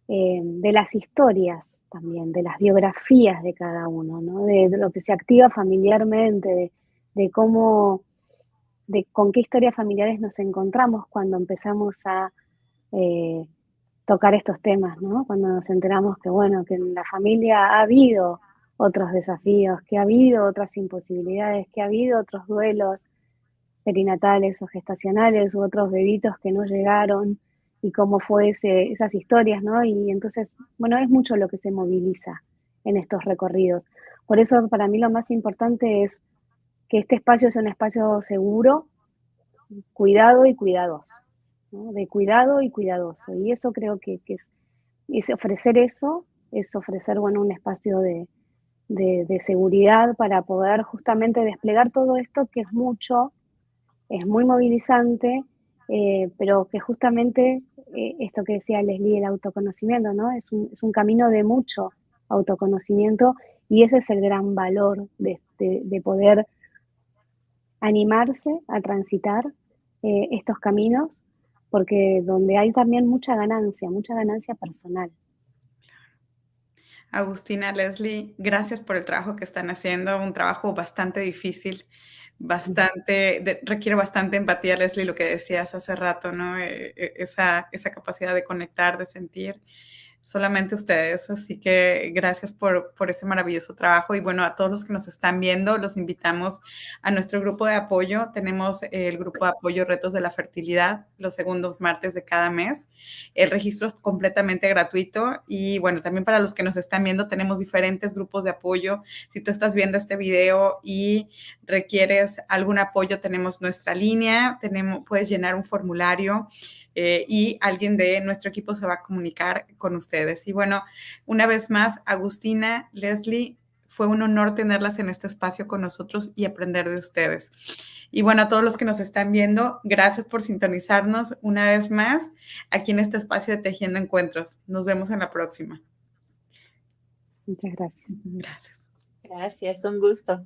de las historias también, de las biografías de cada uno, ¿no? De lo que se activa familiarmente, de cómo, de con qué historias familiares nos encontramos cuando empezamos a eh, tocar estos temas, ¿no? Cuando nos enteramos que, bueno, que en la familia ha habido otros desafíos, que ha habido otras imposibilidades, que ha habido otros duelos perinatales o gestacionales u otros bebitos que no llegaron y cómo fue esas historias, ¿no? Y entonces, bueno, es mucho lo que se moviliza en estos recorridos. Por eso para mí lo más importante es que este espacio sea un espacio seguro, cuidado y cuidadoso, ¿no? De cuidado y cuidadoso. Y eso creo que es ofrecer eso, es ofrecer, bueno, un espacio de seguridad para poder justamente desplegar todo esto que es mucho, es muy movilizante, pero que justamente esto que decía Leslie, el autoconocimiento, ¿no? Es un camino de mucho autoconocimiento y ese es el gran valor de poder animarse a transitar estos caminos, porque donde hay también mucha ganancia personal. Agustina, Leslie, gracias por el trabajo que están haciendo, un trabajo bastante difícil, requiere bastante empatía, Leslie, lo que decías hace rato, ¿no? Esa capacidad de conectar, de sentir, solamente ustedes. Así que gracias por ese maravilloso trabajo. Y bueno, a todos los que nos están viendo, los invitamos a nuestro grupo de apoyo. Tenemos el grupo de apoyo Retos de la Fertilidad los segundos martes de cada mes. El registro es completamente gratuito. Y bueno, también para los que nos están viendo, tenemos diferentes grupos de apoyo. Si tú estás viendo este video y requieres algún apoyo, tenemos nuestra línea, puedes llenar un formulario. Y alguien de nuestro equipo se va a comunicar con ustedes. Y bueno, una vez más, Agustina, Leslie, fue un honor tenerlas en este espacio con nosotros y aprender de ustedes. Y bueno, a todos los que nos están viendo, gracias por sintonizarnos una vez más aquí en este espacio de Tejiendo Encuentros. Nos vemos en la próxima. Muchas gracias. Gracias. Gracias, un gusto.